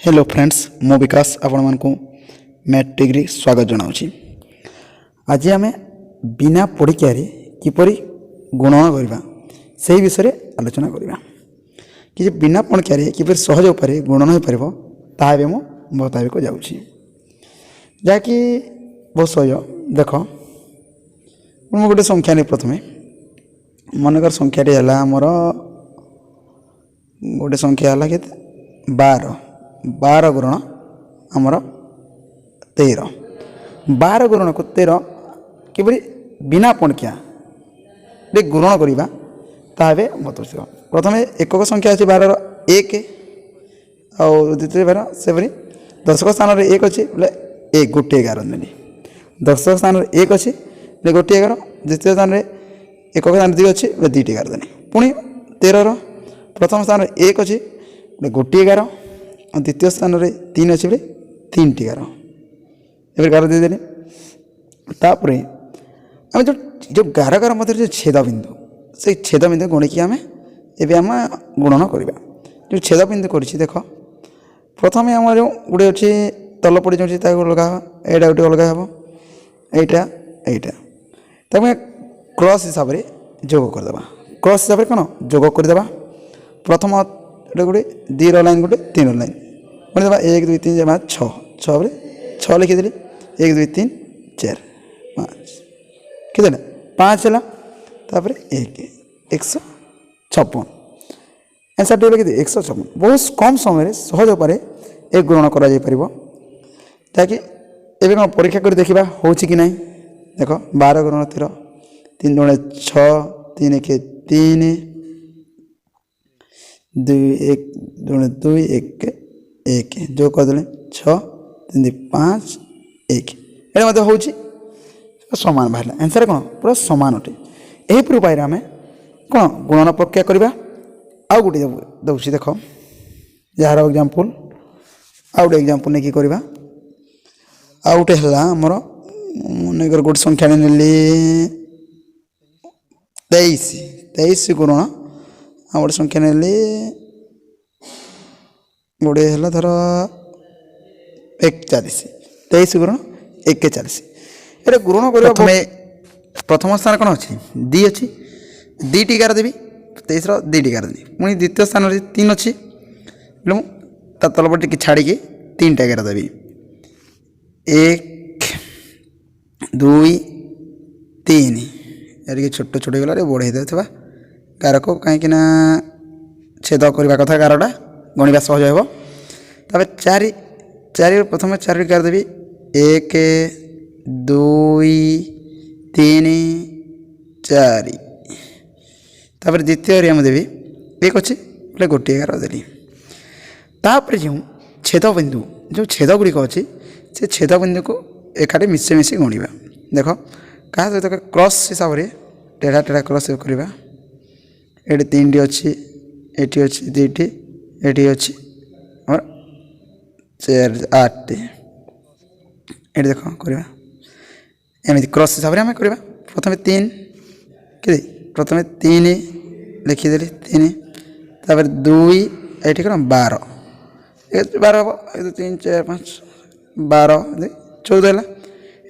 Hello friends मो विकास आपण मानकु matric रे स्वागत जनाउछि। आज आम बिना परीक्षा किपरि गणना करबा से विषय रे आलोचना करबा कि बिना परीक्षा किपरि सहज उपाय गणना हो पारिबो ताहा मु बताइको जाउछि। जाकि बहुत सहज देख मु गोटे संख्या ने प्रथमे मनकर संख्या रे हला हमर गोटे संख्या हला केते 12 गुणन आमर 13 गुणन को 13 किपरि बिना पणकिया रे गुणन करिबा ताबे बतौछ। प्रथमे एकक संख्या अछि 12 1 और द्वितीय 12 सेपरि दशक स्थान रे 1 अछि बोले 1 गोटे 11 देनी। दशक स्थान रे 1 अछि बोले गोटे 11, द्वितीय स्थान रे एकक स्थान 2 अछि बोले 2 11 देनी। पुणी 13 रो प्रथम स्थान रे 1 अछि बोले गोटे 11 और द्वितीय स्थान रे 3 अच्छे बोले 3 टी 11 एवं 11 देदेले। तापर आम जो 11 मध्य जो छेद बिंदु से छेद बिंदु गणिकी आम एवं आम गुणन करवा। जो छेद बिंदु कर देख प्रथम आम जो गोटे अच्छे तल पड़ जाऊँगी अलग यहाँ गोटे अलग हम यहाँ यहाँ क्रॉस हिसाब से जोग करदे। क्रॉस हिसाब से कौन जोग करदे। प्रथम गोटे 2 लाइन गोटे 3 लाइन पुणी देवा 1 2 3 4 6 बोले 6 लिखिदेली 1 2 3 4 5 कि 5 है। तापर 156 आंसर टे लिखिदे 156। बहुत कम समय सहज उपाय एक गुणन करा जाय परिबो। ताकि एबे कौन परीक्षा कर देखा हो कि ना। देख 12 गुणन 13 3 गुणे 6 3 1 3 2 1 गुणे 2 1 1 जो करदे 6 3 5 1 ये मतलब हूँ सामान बाहर आंसर कौन पूरा सामान अटे। यहीपर उपाय आम कौन गुणन प्रक्रिया करवा। आउ गोटे दूसरी देख यार एग्जांपल आउ गोटे एग्जांपल नहीं करवा। आउ गोटे है आमर मनकर गोटे संख्या नेली 23 गुणन आ गोटे संख्या नेली गोटे है धर 41 23 गुणन 41 ये गुणन कर प्रथम स्थान कौन अच्छी 2 अच्छी 2 टी 11 देवी 23 2 टी 11 देवी। पुणी द्वितीय स्थान 3 अच्छी बोले तलपट टी छाड़ी 3 टा 11 देवी 1 2 3 यार छोट छोट गला बढ़े देवा गार को कहीं छेद करवा कथा गारटा गणवा सहज हो। चार प्रथम 4 गार देवी 1 2 3 4 तापर द्वितीय देवी 1 अच्छे बोले गोटे 11 देली। तापर जो छेद बिंदु जो छेद गुड़िक अच्छी से छेद बिंदु को एकाठे मिसे मिसे गणवा। देख क्या सहित क्रॉस हिसाब से टेढ़ा टेढ़ा क्रॉस करवा। ये 3 टी अच्छी ये अच्छी 2 टी ये अच्छी और 4 8 टी ये देख करवा एमती क्रॉस हिसाब से आम करवा। प्रथम 3 कि प्रथम 3 लिखिदेली 3 तापर 2 ये कौन 12 12 हम 1 2 3 4 5 12 14 है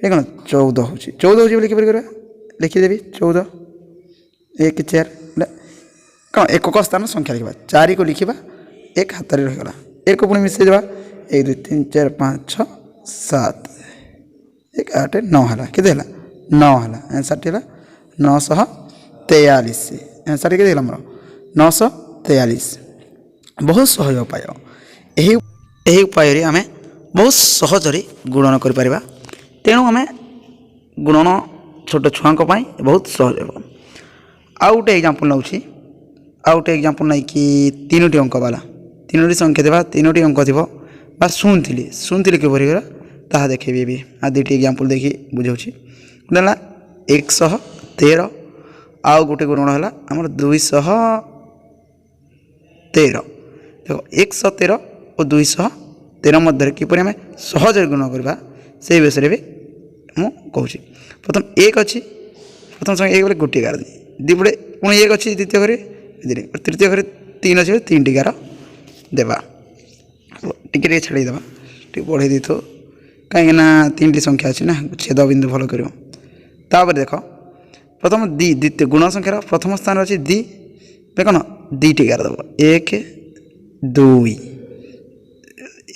ये कौन 14 हो 14 हो किपर लिखिदेवी 14 1 4 कौन एकक स्थान संख्या लिखा 4 को लिखा 1 हाथ में रहीगला 1 को पुणी मिसई देवा 1 2 3 4 5 6 7 1 8 9 है के 9 है। आंसर टी 943 आंसर के 943। बहुत सहज उपाय यही उपाय आम बहुत सहजरे गुणन कर तेणु आम गुणन छोट छुआ बहुत सहज हो। आउ गोटे एग्जांपल नौ आउ गोटे एग्जांपल नहीं कि 3टी अंक वाला 3टी संख्या देवा 3टी अंक थी बा शुणुली किपर ताहा देखेबी भी आ 2टी एग्जांपल देखी बुझाऊँगी। गोटे 113 आउ गोटे गुणन है आमर 213 देखो 113 और 213 मध्य किपर आम सहज गुण करवा से विषय भी मुझे कहूँ। प्रथम 1 अच्छी प्रथम संख्या 1 बोले गोटे 11 दी बड़े पुणी 1 अच्छी द्वितीय घरे तृतीय घरे 3 अच्छे 3 टी 11 देवा। टिके टिके छाड़ीदेवा टिके बढ़े दी कहीं 3टी संख्या अच्छी ना छेद बिंदु भल कर देख प्रथम द्वितीय गुण संख्यार प्रथम स्थान अच्छी देख न 2टी गार देव 1 2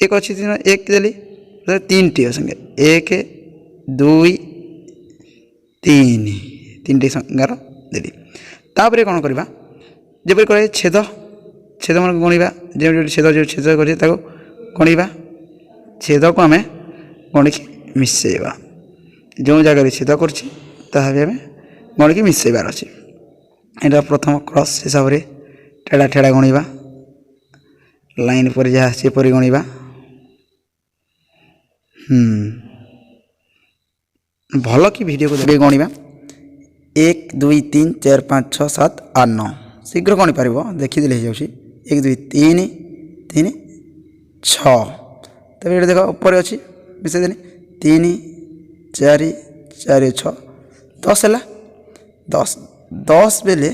एक अच्छी 1 देली 3टी संख्या 1 2 3 3टी गार देली तापर कौन करवा जब कर छेद छेद मान गणवा जो छेद जो छेद कर गणवा छेद को आम गणिकी मिसेवा जो जगह छेद कर गणिकी मिसेबार अच्छे यहाँ प्रथम क्रॉस हिसाब से टेढ़ा टेढ़ा गणवा लाइन पर जहाँ सेपरी गणवा भल कि वीडियो को देखे गणवा 1 2 3 4 5 6 7 8 9 शीघ्र गणी पार देखीदे हो 1 2 3 3 6 तब ये देख ऊपर अच्छी मिसेदेली 3 4 4 6 10 है 10 बेले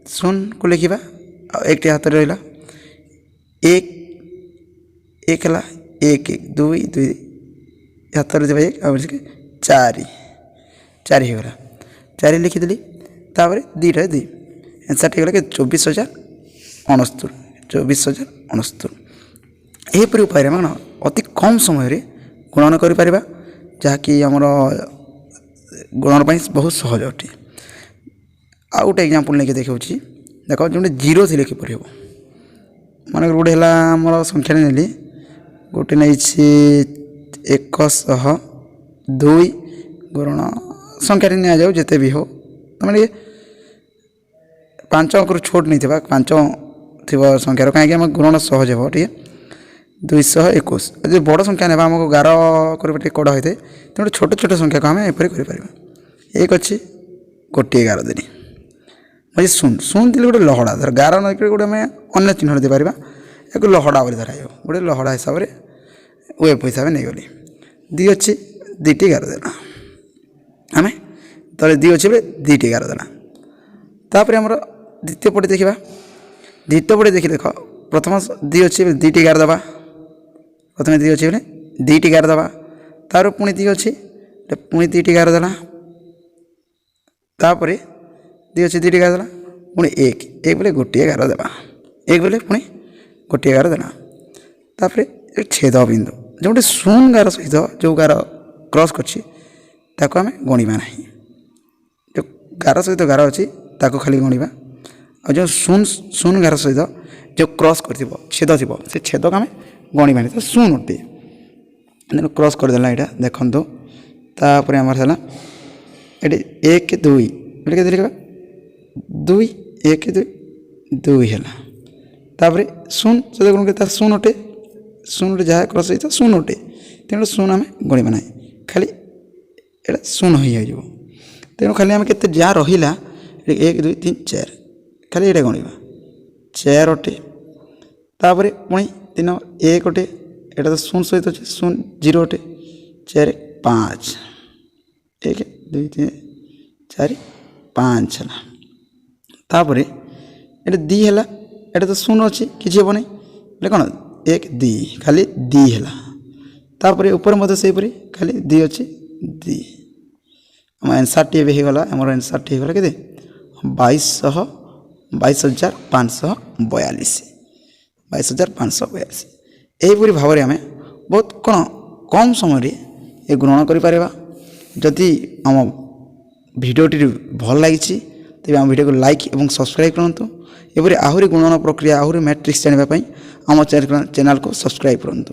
0 को लिखा एक हाथ में रहा 1 1 है 1 1 2 2 हाथ में 1 4 4 होगा 4 लिखिदेली तापर 2 2 आंसर होगा 24,069 24,069 यहपरी उपाय आम अति कम समय गुणन कर जहाँकि आमर गुणन बहुत सहज अटे आ गोटे एग्जांपल लेके देखा देख जो 0 थी किपर हम मन गोटे है आम संख्या नेली गोटे नहीं 102 गुण संख्या नि जाऊ जिते भी हो तुम 5 अंक छोट नहीं थी 5 थी संख्यार कहीं आम गुणन सहज हे टे 221 जो बड़ संख्या ने आमको 11 कर कड़ होता है तेणु छोट छोट संख्या को आम एपरी कर एक अच्छी गोटे 11 दिन मुझे शून थी गोटे लहड़ा धर 11 नईक गोटे आम अन्न चिन्ह देपर एक लहड़ा बोली धर गोटे लहड़ा हिसाब से वेब हिसाब से नहीं गली 2 अच्छी 2टी 11 देना आम तले 2 अच्छे 2टी 11 देना तापर आमर द्वितीय पटे देखा द्वितीय पटे देखी देख प्रथम 2 अच्छी 2टी 11 देवा प्रथम 2 अच्छे 2टी 11 देवा तार पुणी 2 अच्छी पुणी 2टी 11 देना तापर 2 अच्छी 2टी 11 देना पुणी 1 1 बोले गोटे 11 देवा 1 बोले पुणी गोटे 11 देना तापर छेद बिंदु जो गोटे 0 गार सहित जो गार क्रॉस करम गणवा ना जो गार सहित गार अच्छी खाली गणवा और जो 0 गार सहित जो क्रॉस कर छेद थी से छेद को आम गणवा तो 0 अटे क्रॉस करदेला यहाँ देखो तापर आम है ये 1 2 ये लिखा 2 1 2 2 है तापर 0 से गुण कर 0 अटे 0 जहाँ क्रॉस होता 0 अटे तेणु 0 आम गणवा ना खाली ये 0 हो तेणु खाली आम के जहाँ रहा 1 2 3 4 खाली ये गणवा 4 अटे तापर पुणी 3 1 अटे यहाँ तो 0 सहित अच्छे 0 अटे 4 5 1 2 3 4 5 है तापर ये 2 है यहाँ तो 0 अच्छी किसी हे ना बोले कौन 1 2 खाली 2 है तापर ऊपर मत से खाली 2 अच्छी 2 आम आंसर टी भी होगा आम आंसर टी होगा के 22,542 22,542 यहीपरी भाव में आम बहुत कौन कम समय ये गुणन कर जदि आम भिडियोटी भल लगी तेज आम भिडियो को लाइक और सब्सक्राइब करूँ एपरी आहरी गुणन प्रक्रिया आहरी मैट्रिक्स जानापी आम चैनल को सब्सक्राइब करूँ।